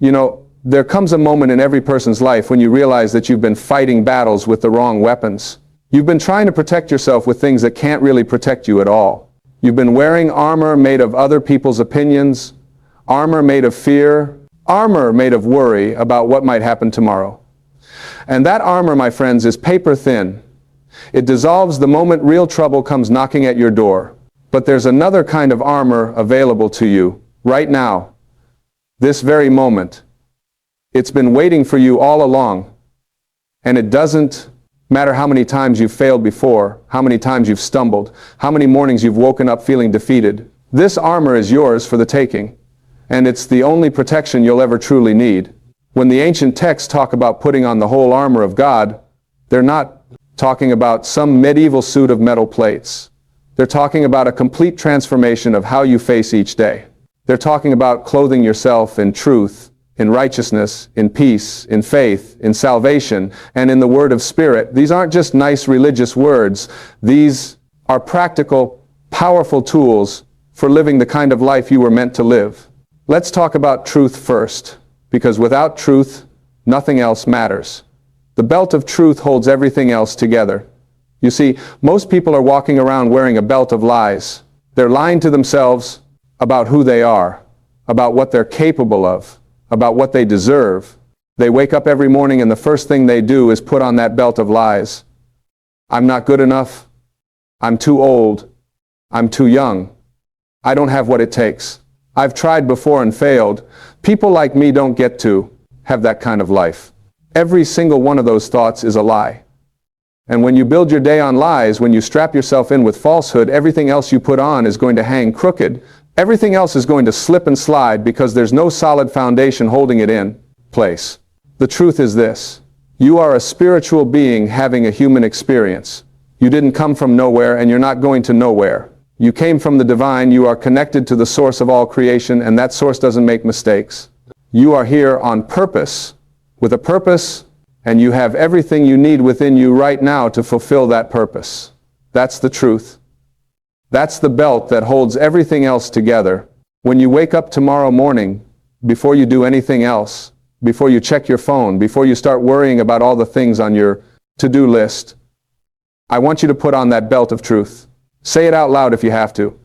There comes a moment in every person's life when you realize that you've been fighting battles with the wrong weapons. You've been trying to protect yourself with things that can't really protect you at all. You've been wearing armor made of other people's opinions, armor made of fear, armor made of worry about what might happen tomorrow. And that armor, my friends, is paper thin. It dissolves the moment real trouble comes knocking at your door. But there's another kind of armor available to you right now, this very moment. It's been waiting for you all along. And it doesn't matter how many times you've failed before, how many times you've stumbled, how many mornings you've woken up feeling defeated. This armor is yours for the taking. And it's the only protection you'll ever truly need. When the ancient texts talk about putting on the whole armor of God, they're not talking about some medieval suit of metal plates. They're talking about a complete transformation of how you face each day. They're talking about clothing yourself in truth, in righteousness, in peace, in faith, in salvation, and in the word of Spirit. These aren't just nice religious words. These are practical, powerful tools for living the kind of life you were meant to live. Let's talk about truth first, because without truth, nothing else matters. The belt of truth holds everything else together. You see, most people are walking around wearing a belt of lies. They're lying to themselves about who they are, about what they're capable of, about what they deserve. They wake up every morning and the first thing they do is put on that belt of lies. I'm not good enough. I'm too old. I'm too young. I don't have what it takes. I've tried before and failed. People like me don't get to have that kind of life. Every single one of those thoughts is a lie. And when you build your day on lies, when you strap yourself in with falsehood, everything else you put on is going to hang crooked. Everything else is going to slip and slide because there's no solid foundation holding it in place. The truth is this: you are a spiritual being having a human experience. You didn't come from nowhere and you're not going to nowhere. You came from the divine. You are connected to the source of all creation, and that source doesn't make mistakes. You are here on purpose, with a purpose, and you have everything you need within you right now to fulfill that purpose. That's the truth. That's the belt that holds everything else together. When you wake up tomorrow morning, before you do anything else, before you check your phone, before you start worrying about all the things on your to-do list, I want you to put on that belt of truth. Say it out loud if you have to.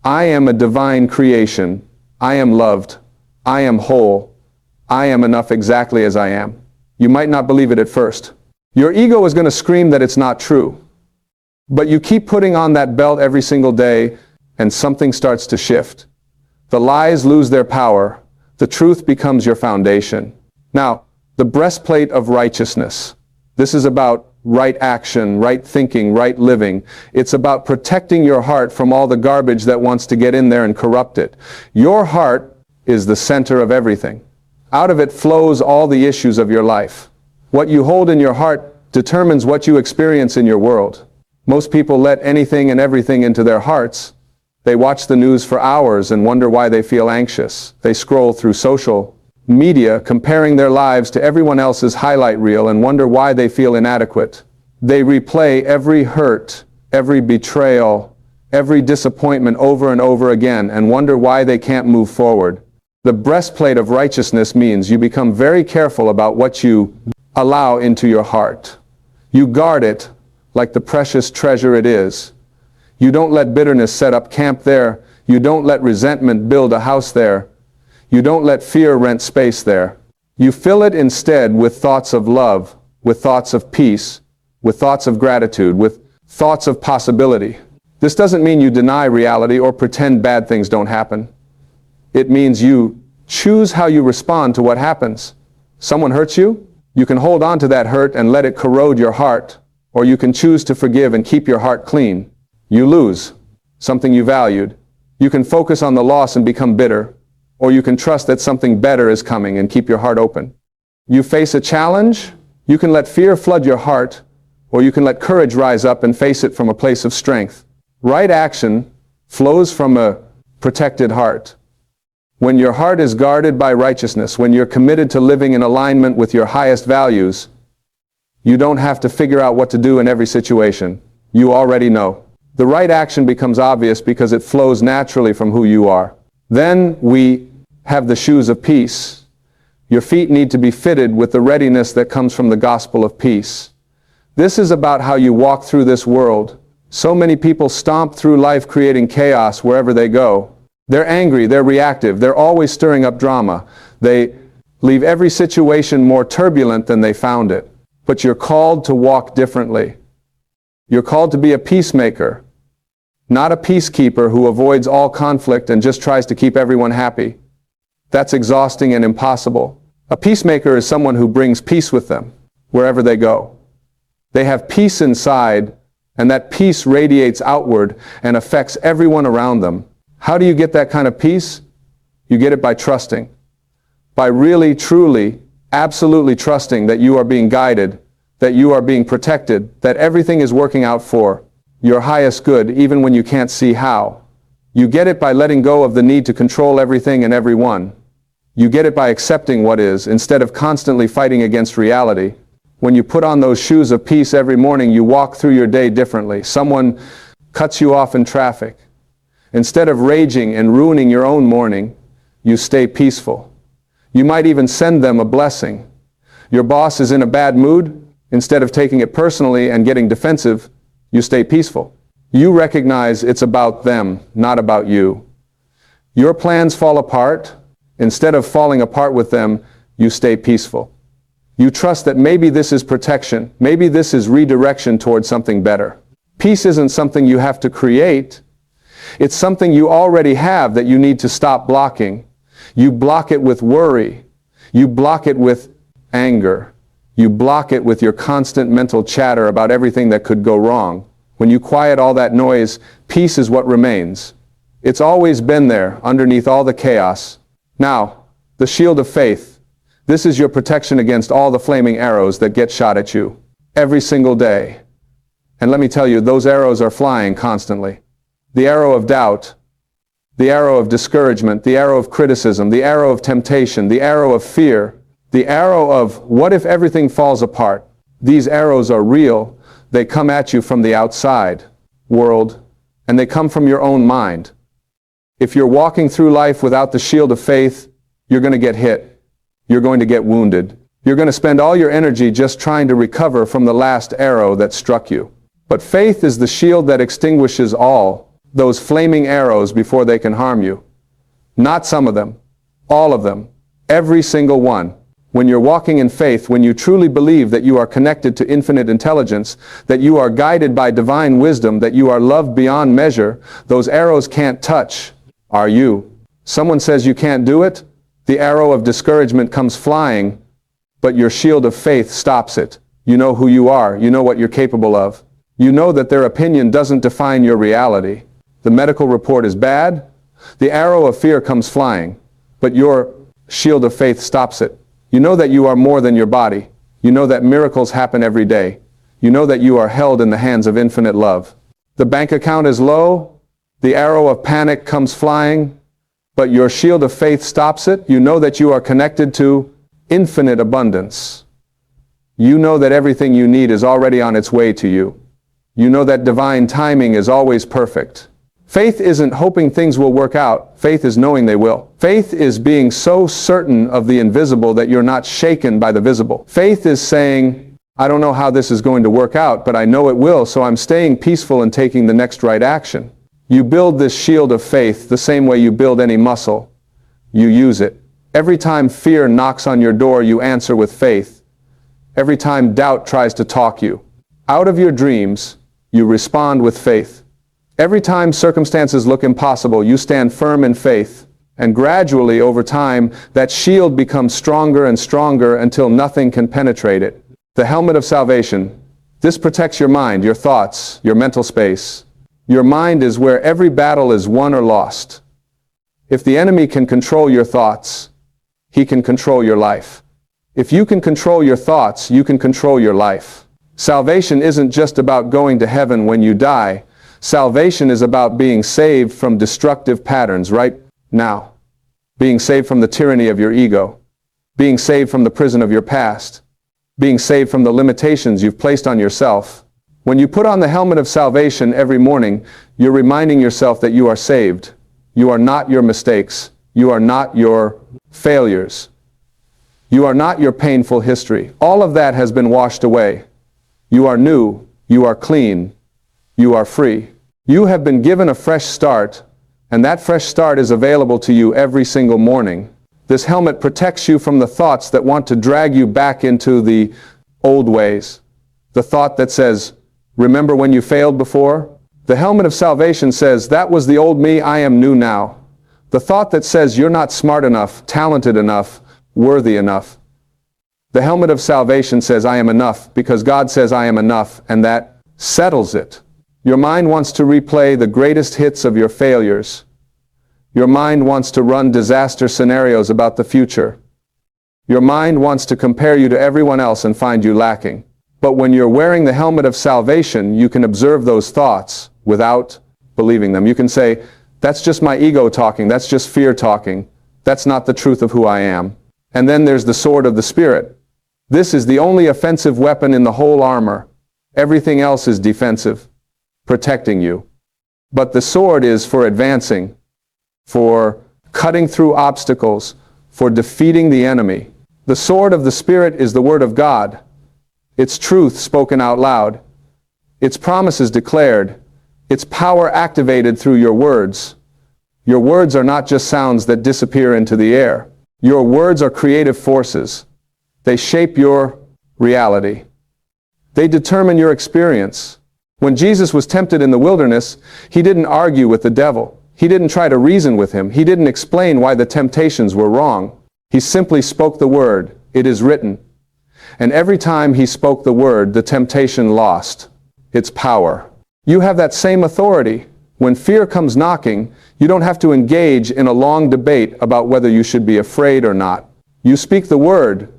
I am a divine creation. I am loved. I am whole. I am enough exactly as I am. You might not believe it at first. Your ego is going to scream that it's not true. But you keep putting on that belt every single day, and something starts to shift. The lies lose their power. The truth becomes your foundation. Now, the breastplate of righteousness. This is about right action, right thinking, right living. It's about protecting your heart from all the garbage that wants to get in there and corrupt it. Your heart is the center of everything. Out of it flows all the issues of your life. What you hold in your heart determines what you experience in your world. Most people let anything and everything into their hearts. They watch the news for hours and wonder why they feel anxious. They scroll through social media, comparing their lives to everyone else's highlight reel, and wonder why they feel inadequate. They replay every hurt, every betrayal, every disappointment over and over again, and wonder why they can't move forward. The breastplate of righteousness means you become very careful about what you allow into your heart. You guard it like the precious treasure it is. You don't let bitterness set up camp there. You don't let resentment build a house there. You don't let fear rent space there. You fill it instead with thoughts of love, with thoughts of peace, with thoughts of gratitude, with thoughts of possibility. This doesn't mean you deny reality or pretend bad things don't happen. It means you choose how you respond to what happens. Someone hurts you? You can hold on to that hurt and let it corrode your heart, or you can choose to forgive and keep your heart clean. You lose something you valued. You can focus on the loss and become bitter, or you can trust that something better is coming and keep your heart open. You face a challenge? You can let fear flood your heart, or you can let courage rise up and face it from a place of strength. Right action flows from a protected heart. When your heart is guarded by righteousness, when you're committed to living in alignment with your highest values, you don't have to figure out what to do in every situation. You already know. The right action becomes obvious because it flows naturally from who you are. Then we have the shoes of peace. Your feet need to be fitted with the readiness that comes from the gospel of peace. This is about how you walk through this world. So many people stomp through life creating chaos wherever they go. They're angry, they're reactive, they're always stirring up drama. They leave every situation more turbulent than they found it. But you're called to walk differently. You're called to be a peacemaker, not a peacekeeper who avoids all conflict and just tries to keep everyone happy. That's exhausting and impossible. A peacemaker is someone who brings peace with them wherever they go. They have peace inside, and that peace radiates outward and affects everyone around them. How do you get that kind of peace? You get it by trusting. By really, truly, absolutely trusting that you are being guided, that you are being protected, that everything is working out for your highest good, even when you can't see how. You get it by letting go of the need to control everything and everyone. You get it by accepting what is, instead of constantly fighting against reality. When you put on those shoes of peace every morning, you walk through your day differently. Someone cuts you off in traffic. Instead of raging and ruining your own morning, you stay peaceful. You might even send them a blessing. Your boss is in a bad mood. Instead of taking it personally and getting defensive, you stay peaceful. You recognize it's about them, not about you. Your plans fall apart. Instead of falling apart with them, you stay peaceful. You trust that maybe this is protection, maybe this is redirection towards something better. Peace isn't something you have to create. It's something you already have that you need to stop blocking. You block it with worry. You block it with anger. You block it with your constant mental chatter about everything that could go wrong. When you quiet all that noise, peace is what remains. It's always been there, underneath all the chaos. Now, the shield of faith. This is your protection against all the flaming arrows that get shot at you every single day. And let me tell you, those arrows are flying constantly. The arrow of doubt, the arrow of discouragement, the arrow of criticism, the arrow of temptation, the arrow of fear, the arrow of what if everything falls apart. These arrows are real. They come at you from the outside world, and they come from your own mind. If you're walking through life without the shield of faith, you're going to get hit. You're going to get wounded. You're going to spend all your energy just trying to recover from the last arrow that struck you. But faith is the shield that extinguishes all those flaming arrows before they can harm you. Not some of them, all of them, every single one. When you're walking in faith, when you truly believe that you are connected to infinite intelligence, that you are guided by divine wisdom, that you are loved beyond measure, those arrows can't touch. Are you? Someone says you can't do it? The arrow of discouragement comes flying, but your shield of faith stops it. You know who you are. You know what you're capable of. You know that their opinion doesn't define your reality. The medical report is bad. The arrow of fear comes flying, but your shield of faith stops it. You know that you are more than your body. You know that miracles happen every day. You know that you are held in the hands of infinite love. The bank account is low. The arrow of panic comes flying, but your shield of faith stops it. You know that you are connected to infinite abundance. You know that everything you need is already on its way to you. You know that divine timing is always perfect. Faith isn't hoping things will work out. Faith is knowing they will. Faith is being so certain of the invisible that you're not shaken by the visible. Faith is saying, I don't know how this is going to work out, but I know it will, so I'm staying peaceful and taking the next right action. You build this shield of faith the same way you build any muscle. You use it. Every time fear knocks on your door, you answer with faith. Every time doubt tries to talk you out of your dreams, you respond with faith. Every time circumstances look impossible, you stand firm in faith. And gradually, over time, that shield becomes stronger and stronger until nothing can penetrate it. The helmet of salvation. This protects your mind, your thoughts, your mental space. Your mind is where every battle is won or lost. If the enemy can control your thoughts, he can control your life. If you can control your thoughts, you can control your life. Salvation isn't just about going to heaven when you die. Salvation is about being saved from destructive patterns right now. Being saved from the tyranny of your ego. Being saved from the prison of your past. Being saved from the limitations you've placed on yourself. When you put on the helmet of salvation every morning, you're reminding yourself that you are saved. You are not your mistakes. You are not your failures. You are not your painful history. All of that has been washed away. You are new. You are clean. You are free. You have been given a fresh start, and that fresh start is available to you every single morning. This helmet protects you from the thoughts that want to drag you back into the old ways. The thought that says, remember when you failed before? The helmet of salvation says, that was the old me, I am new now. The thought that says you're not smart enough, talented enough, worthy enough. The helmet of salvation says, I am enough, because God says I am enough, and that settles it. Your mind wants to replay the greatest hits of your failures. Your mind wants to run disaster scenarios about the future. Your mind wants to compare you to everyone else and find you lacking. But when you're wearing the helmet of salvation, you can observe those thoughts without believing them. You can say, that's just my ego talking, that's just fear talking, that's not the truth of who I am. And then there's the sword of the Spirit. This is the only offensive weapon in the whole armor. Everything else is defensive, protecting you. But the sword is for advancing, for cutting through obstacles, for defeating the enemy. The sword of the Spirit is the Word of God, its truth spoken out loud, its promises declared, its power activated through your words. Your words are not just sounds that disappear into the air. Your words are creative forces. They shape your reality. They determine your experience. When Jesus was tempted in the wilderness, he didn't argue with the devil. He didn't try to reason with him. He didn't explain why the temptations were wrong. He simply spoke the word, it is written. And every time he spoke the word, the temptation lost its power. You have that same authority. When fear comes knocking, you don't have to engage in a long debate about whether you should be afraid or not. You speak the word.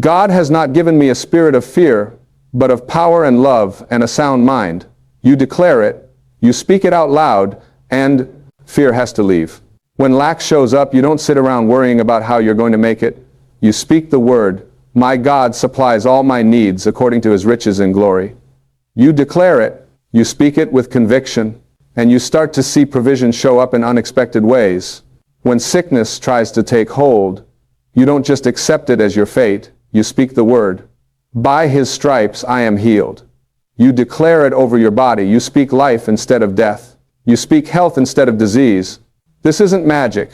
God has not given me a spirit of fear, but of power and love and a sound mind. You declare it, you speak it out loud, and fear has to leave. When lack shows up, you don't sit around worrying about how you're going to make it. You speak the word, my God supplies all my needs according to his riches in glory. You declare it, you speak it with conviction, and you start to see provision show up in unexpected ways. When sickness tries to take hold, you don't just accept it as your fate, you speak the word. By his stripes I am healed. You declare it over your body. You speak life instead of death. You speak health instead of disease. This isn't magic.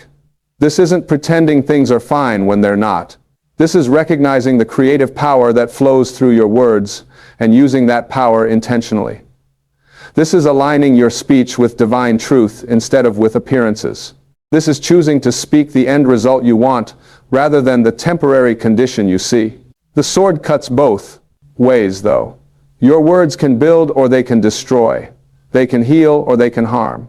This isn't pretending things are fine when they're not. This is recognizing the creative power that flows through your words and using that power intentionally. This is aligning your speech with divine truth instead of with appearances. This is choosing to speak the end result you want rather than the temporary condition you see. The sword cuts both ways, though. Your words can build or they can destroy. They can heal or they can harm.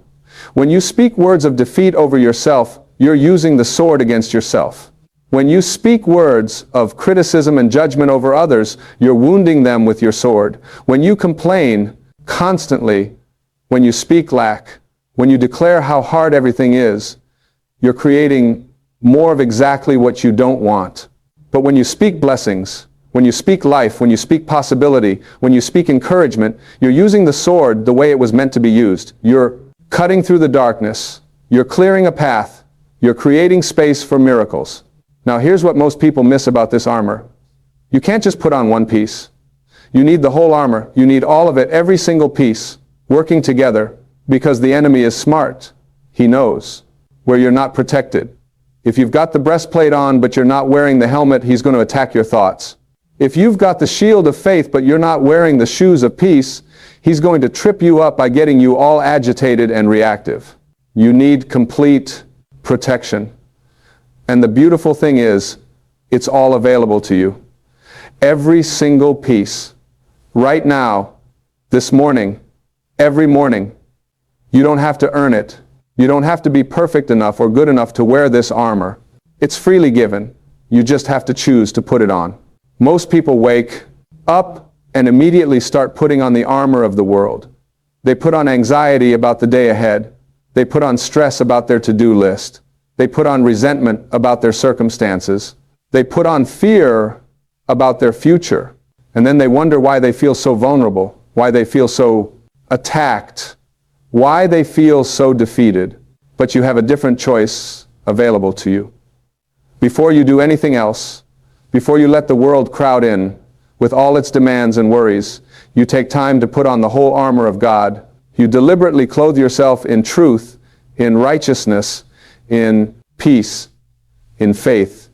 When you speak words of defeat over yourself, you're using the sword against yourself. When you speak words of criticism and judgment over others, you're wounding them with your sword. When you complain constantly, when you speak lack, when you declare how hard everything is, you're creating more of exactly what you don't want. But when you speak blessings, when you speak life, when you speak possibility, when you speak encouragement, you're using the sword the way it was meant to be used. You're cutting through the darkness. You're clearing a path. You're creating space for miracles. Now here's what most people miss about this armor. You can't just put on one piece. You need the whole armor. You need all of it, every single piece, working together, because the enemy is smart. He knows where you're not protected. If you've got the breastplate on but you're not wearing the helmet, he's going to attack your thoughts. If you've got the shield of faith but you're not wearing the shoes of peace, he's going to trip you up by getting you all agitated and reactive. You need complete protection. And the beautiful thing is, it's all available to you. Every single piece. Right now, this morning, every morning. You don't have to earn it. You don't have to be perfect enough or good enough to wear this armor. It's freely given. You just have to choose to put it on. Most people wake up and immediately start putting on the armor of the world. They put on anxiety about the day ahead. They put on stress about their to-do list. They put on resentment about their circumstances. They put on fear about their future. And then they wonder why they feel so vulnerable, why they feel so attacked, why they feel so defeated. But you have a different choice available to you. Before you do anything else, Before you let the world crowd in, with all its demands and worries, you take time to put on the whole armor of God. You deliberately clothe yourself in truth, in righteousness, in peace, in faith,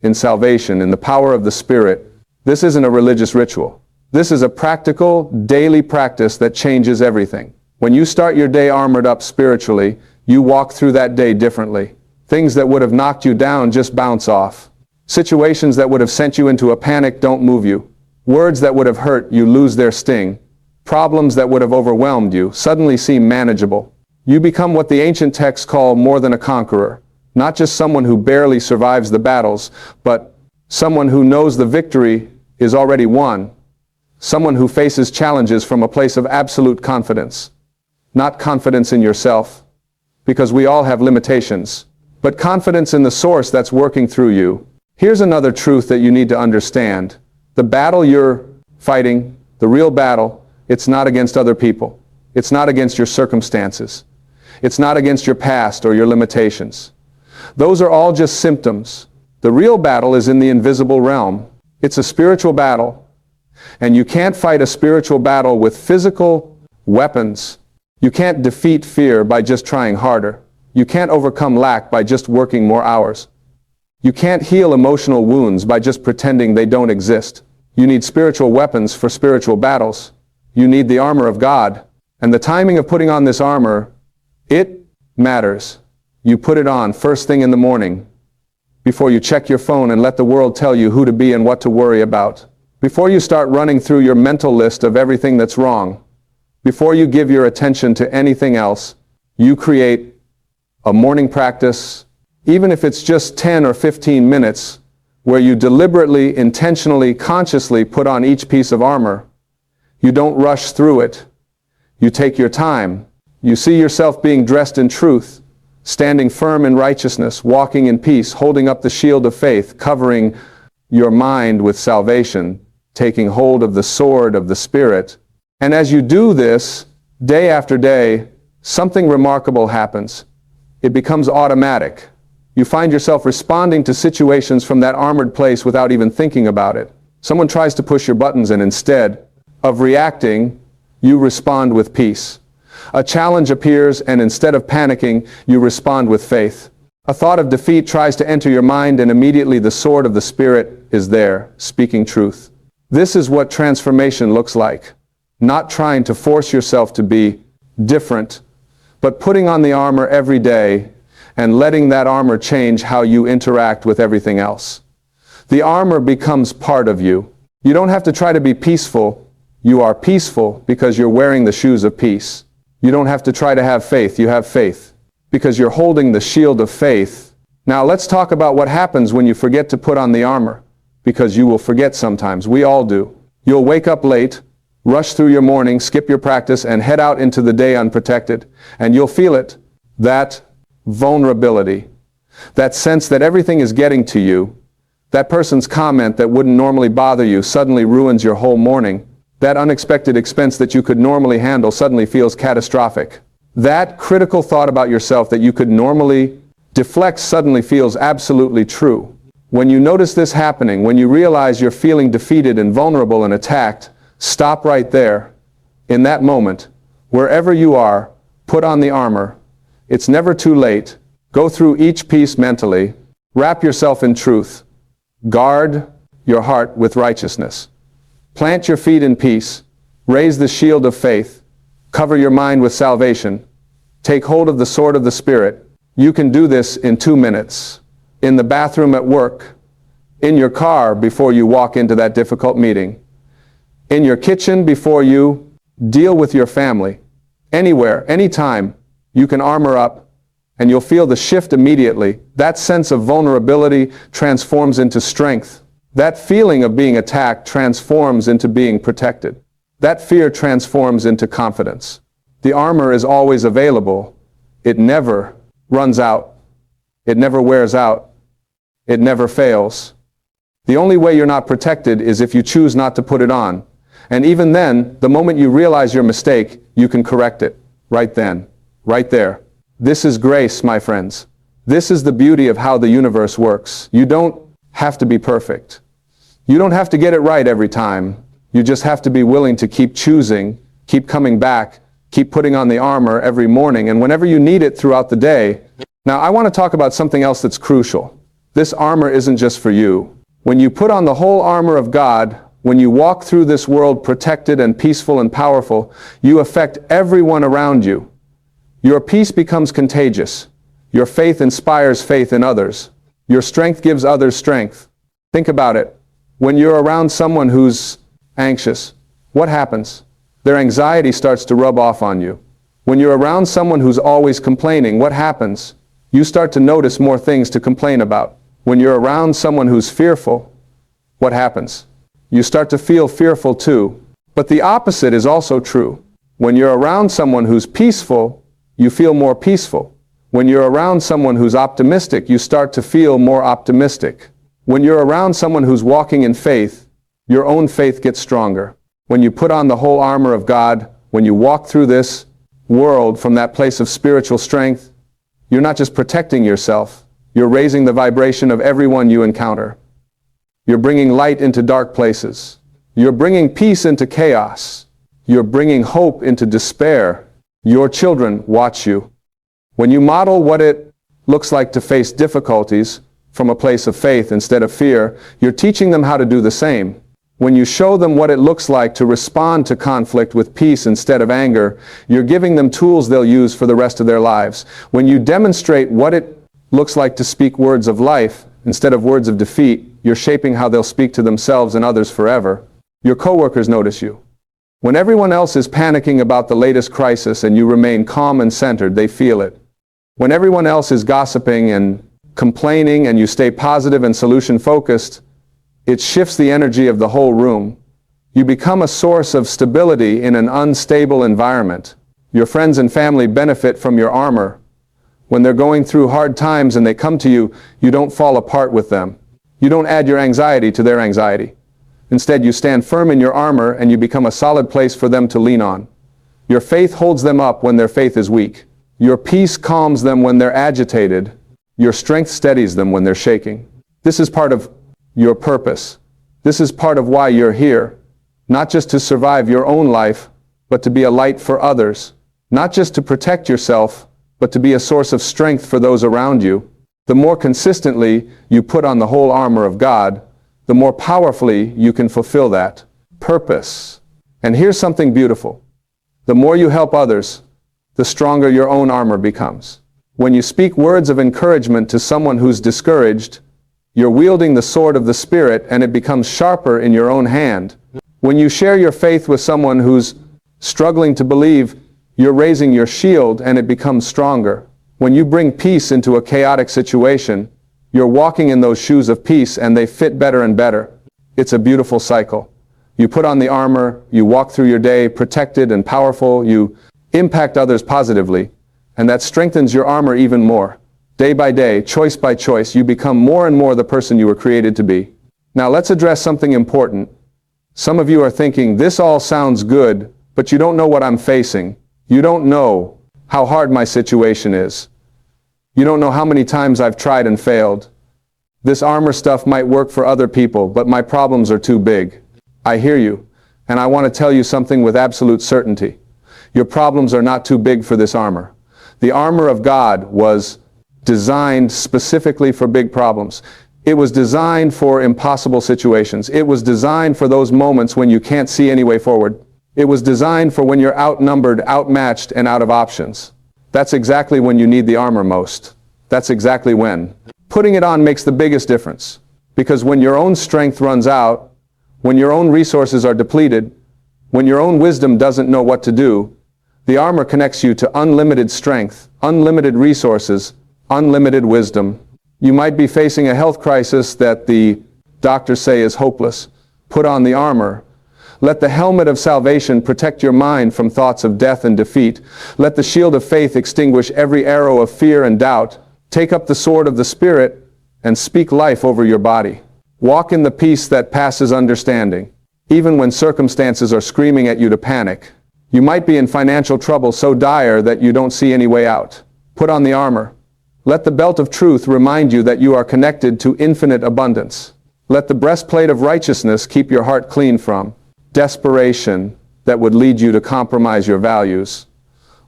in salvation, in the power of the Spirit. This isn't a religious ritual. This is a practical, daily practice that changes everything. When you start your day armored up spiritually, you walk through that day differently. Things that would have knocked you down just bounce off. Situations that would have sent you into a panic don't move you. Words that would have hurt you lose their sting. Problems that would have overwhelmed you suddenly seem manageable. You become what the ancient texts call more than a conqueror. Not just someone who barely survives the battles, but someone who knows the victory is already won. Someone who faces challenges from a place of absolute confidence. Not confidence in yourself, because we all have limitations, but confidence in the source that's working through you. Here's another truth that you need to understand. The battle you're fighting, the real battle, it's not against other people. It's not against your circumstances. It's not against your past or your limitations. Those are all just symptoms. The real battle is in the invisible realm. It's a spiritual battle. And you can't fight a spiritual battle with physical weapons. You can't defeat fear by just trying harder. You can't overcome lack by just working more hours. You can't heal emotional wounds by just pretending they don't exist. You need spiritual weapons for spiritual battles. You need the armor of God. And the timing of putting on this armor, it matters. You put it on first thing in the morning, before you check your phone and let the world tell you who to be and what to worry about. Before you start running through your mental list of everything that's wrong. Before you give your attention to anything else, you create a morning practice, even if it's just 10 or 15 minutes, where you deliberately, intentionally, consciously put on each piece of armor. You don't rush through it. You take your time. You see yourself being dressed in truth, standing firm in righteousness, walking in peace, holding up the shield of faith, covering your mind with salvation, taking hold of the sword of the Spirit. And as you do this, day after day, something remarkable happens. It becomes automatic. You find yourself responding to situations from that armored place without even thinking about it. Someone tries to push your buttons and instead of reacting, you respond with peace. A challenge appears and instead of panicking, you respond with faith. A thought of defeat tries to enter your mind and immediately the sword of the Spirit is there, speaking truth. This is what transformation looks like. Not trying to force yourself to be different, but putting on the armor every day and letting that armor change how you interact with everything else. The armor becomes part of you. You don't have to try to be peaceful. You are peaceful because you're wearing the shoes of peace. You don't have to try to have faith. You have faith because you're holding the shield of faith. Now let's talk about what happens when you forget to put on the armor, because you will forget sometimes. We all do. You'll wake up late, rush through your morning, skip your practice, and head out into the day unprotected. And you'll feel it, that vulnerability, that sense that everything is getting to you. That person's comment that wouldn't normally bother you suddenly ruins your whole morning. That unexpected expense that you could normally handle suddenly feels catastrophic. That critical thought about yourself that you could normally deflect suddenly feels absolutely true. When you notice this happening, when you realize you're feeling defeated and vulnerable and attacked, stop right there. In that moment, wherever you are, put on the armor. It's never too late. Go through each piece mentally. Wrap yourself in truth. Guard your heart with righteousness. Plant your feet in peace. Raise the shield of faith. Cover your mind with salvation. Take hold of the sword of the Spirit. You can do this in 2 minutes. In the bathroom at work. In your car before you walk into that difficult meeting. In your kitchen before you deal with your family. Anywhere, anytime, you can armor up and you'll feel the shift immediately. That sense of vulnerability transforms into strength. That feeling of being attacked transforms into being protected. That fear transforms into confidence. The armor is always available. It never runs out. It never wears out. It never fails. The only way you're not protected is if you choose not to put it on. And even then, the moment you realize your mistake, you can correct it. Right then. Right there. This is grace, my friends. This is the beauty of how the universe works. You don't have to be perfect. You don't have to get it right every time. You just have to be willing to keep choosing, keep coming back, keep putting on the armor every morning and whenever you need it throughout the day. Now, I want to talk about something else that's crucial. This armor isn't just for you. When you put on the whole armor of God, when you walk through this world protected and peaceful and powerful, you affect everyone around you. Your peace becomes contagious. Your faith inspires faith in others. Your strength gives others strength. Think about it. When you're around someone who's anxious, what happens? Their anxiety starts to rub off on you. When you're around someone who's always complaining, what happens? You start to notice more things to complain about. When you're around someone who's fearful, what happens? You start to feel fearful too. But the opposite is also true. When you're around someone who's peaceful, you feel more peaceful. When you're around someone who's optimistic, you start to feel more optimistic. When you're around someone who's walking in faith, your own faith gets stronger. When you put on the whole armor of God, when you walk through this world from that place of spiritual strength, you're not just protecting yourself, you're raising the vibration of everyone you encounter. You're bringing light into dark places. You're bringing peace into chaos. You're bringing hope into despair. Your children watch you. When you model what it looks like to face difficulties from a place of faith instead of fear, you're teaching them how to do the same. When you show them what it looks like to respond to conflict with peace instead of anger, you're giving them tools they'll use for the rest of their lives. When you demonstrate what it looks like to speak words of life instead of words of defeat, you're shaping how they'll speak to themselves and others forever. Your coworkers notice you. When everyone else is panicking about the latest crisis and you remain calm and centered, they feel it. When everyone else is gossiping and complaining and you stay positive and solution-focused, it shifts the energy of the whole room. You become a source of stability in an unstable environment. Your friends and family benefit from your armor. When they're going through hard times and they come to you, you don't fall apart with them. You don't add your anxiety to their anxiety. Instead, you stand firm in your armor and you become a solid place for them to lean on. Your faith holds them up when their faith is weak. Your peace calms them when they're agitated. Your strength steadies them when they're shaking. This is part of your purpose. This is part of why you're here. Not just to survive your own life, but to be a light for others. Not just to protect yourself, but to be a source of strength for those around you. The more consistently you put on the whole armor of God, the more powerfully you can fulfill that purpose. And here's something beautiful. The more you help others, the stronger your own armor becomes. When you speak words of encouragement to someone who's discouraged, you're wielding the sword of the Spirit and it becomes sharper in your own hand. When you share your faith with someone who's struggling to believe, you're raising your shield and it becomes stronger. When you bring peace into a chaotic situation, you're walking in those shoes of peace and they fit better and better. It's a beautiful cycle. You put on the armor, you walk through your day protected and powerful, you impact others positively, and that strengthens your armor even more. Day by day, choice by choice, you become more and more the person you were created to be. Now let's address something important. Some of you are thinking, this all sounds good, but you don't know what I'm facing. You don't know how hard my situation is. You don't know how many times I've tried and failed. This armor stuff might work for other people, but my problems are too big. I hear you, and I want to tell you something with absolute certainty. Your problems are not too big for this armor. The armor of God was designed specifically for big problems. It was designed for impossible situations. It was designed for those moments when you can't see any way forward. It was designed for when you're outnumbered, outmatched, and out of options. That's exactly when you need the armor most. That's exactly when. Putting it on makes the biggest difference. Because when your own strength runs out, when your own resources are depleted, when your own wisdom doesn't know what to do, the armor connects you to unlimited strength, unlimited resources, unlimited wisdom. You might be facing a health crisis that the doctors say is hopeless. Put on the armor. Let the helmet of salvation protect your mind from thoughts of death and defeat. Let the shield of faith extinguish every arrow of fear and doubt. Take up the sword of the Spirit and speak life over your body. Walk in the peace that passes understanding, even when circumstances are screaming at you to panic. You might be in financial trouble so dire that you don't see any way out. Put on the armor. Let the belt of truth remind you that you are connected to infinite abundance. Let the breastplate of righteousness keep your heart clean from desperation that would lead you to compromise your values.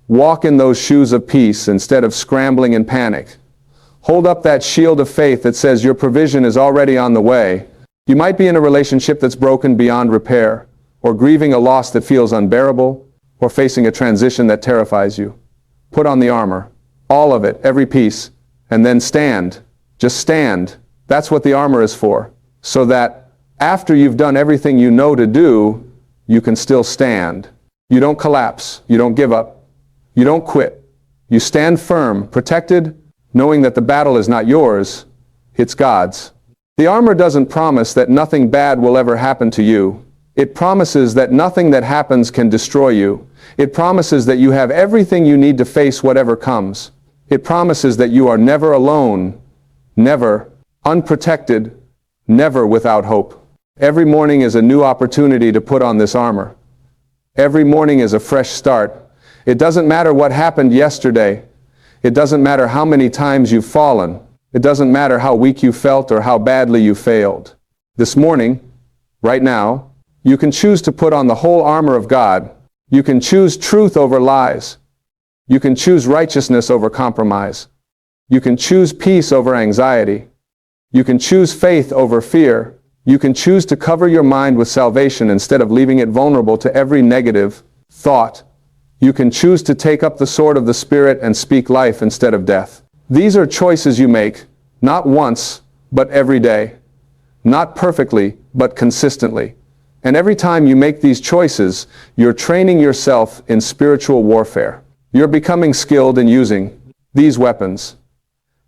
Walk in those shoes of peace instead of scrambling in panic. Hold up that shield of faith that says your provision is already on the way. You might be in a relationship that's broken beyond repair, or grieving a loss that feels unbearable, or facing a transition that terrifies you. Put on the armor, all of it, every piece, and then stand. Just stand. That's what the armor is for, so that after you've done everything you know to do, you can still stand. You don't collapse. You don't give up. You don't quit. You stand firm, protected, knowing that the battle is not yours, it's God's. The armor doesn't promise that nothing bad will ever happen to you. It promises that nothing that happens can destroy you. It promises that you have everything you need to face whatever comes. It promises that you are never alone, never unprotected, never without hope. Every morning is a new opportunity to put on this armor. Every morning is a fresh start. It doesn't matter what happened yesterday. It doesn't matter how many times you've fallen. It doesn't matter how weak you felt or how badly you failed. This morning, right now, you can choose to put on the whole armor of God. You can choose truth over lies. You can choose righteousness over compromise. You can choose peace over anxiety. You can choose faith over fear. You can choose to cover your mind with salvation instead of leaving it vulnerable to every negative thought. You can choose to take up the sword of the Spirit and speak life instead of death. These are choices you make, not once, but every day. Not perfectly, but consistently. And every time you make these choices, you're training yourself in spiritual warfare. You're becoming skilled in using these weapons.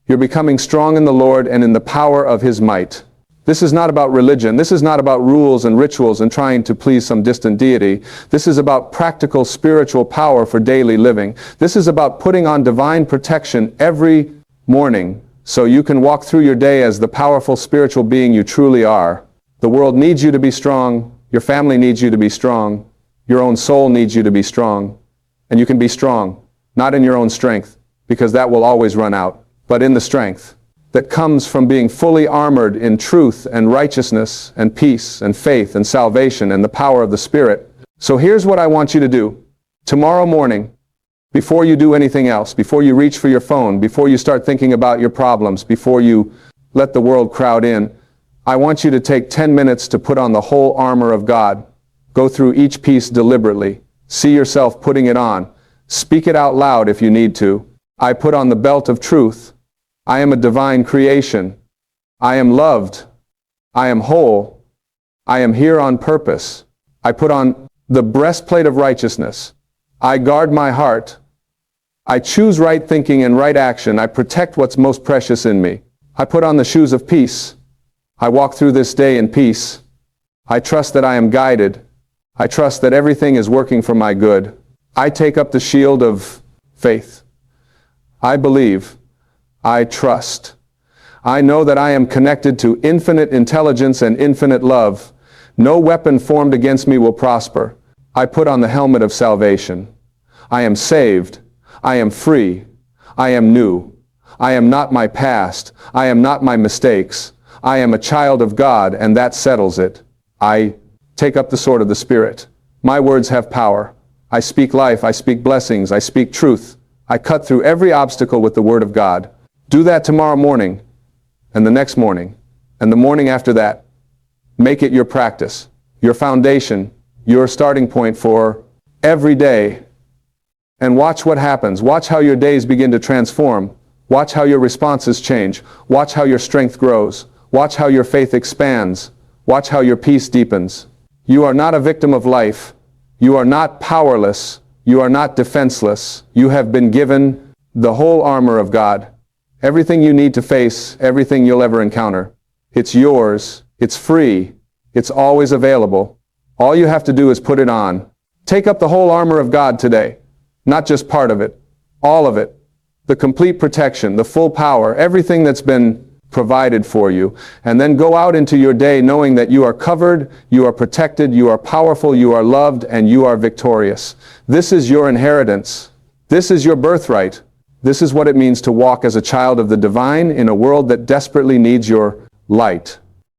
You're becoming strong in the Lord and in the power of His might. This is not about religion. This is not about rules and rituals and trying to please some distant deity. This is about practical spiritual power for daily living. This is about putting on divine protection every morning so you can walk through your day as the powerful spiritual being you truly are. The world needs you to be strong. Your family needs you to be strong. Your own soul needs you to be strong. And you can be strong, not in your own strength, because that will always run out, but in the strength that comes from being fully armored in truth and righteousness and peace and faith and salvation and the power of the Spirit. So here's what I want you to do. Tomorrow morning, before you do anything else, before you reach for your phone, before you start thinking about your problems, before you let the world crowd in, I want you to take 10 minutes to put on the whole armor of God. Go through each piece deliberately. See yourself putting it on. Speak it out loud if you need to. I put on the belt of truth. I am a divine creation. I am loved. I am whole. I am here on purpose. I put on the breastplate of righteousness. I guard my heart. I choose right thinking and right action. I protect what's most precious in me. I put on the shoes of peace. I walk through this day in peace. I trust that I am guided. I trust that everything is working for my good. I take up the shield of faith. I believe. I trust. I know that I am connected to infinite intelligence and infinite love. No weapon formed against me will prosper. I put on the helmet of salvation. I am saved. I am free. I am new. I am not my past. I am not my mistakes. I am a child of God, and that settles it. I take up the sword of the Spirit. My words have power. I speak life. I speak blessings. I speak truth. I cut through every obstacle with the Word of God. Do that tomorrow morning, and the next morning, and the morning after that. Make it your practice, your foundation, your starting point for every day. And watch what happens. Watch how your days begin to transform. Watch how your responses change. Watch how your strength grows. Watch how your faith expands. Watch how your peace deepens. You are not a victim of life. You are not powerless. You are not defenseless. You have been given the whole armor of God. Everything you need to face, everything you'll ever encounter. It's yours. It's free. It's always available. All you have to do is put it on. Take up the whole armor of God today. Not just part of it. All of it. The complete protection, the full power, everything that's been provided for you. And then go out into your day knowing that you are covered, you are protected, you are powerful, you are loved, and you are victorious. This is your inheritance. This is your birthright. This is what it means to walk as a child of the divine in a world that desperately needs your light.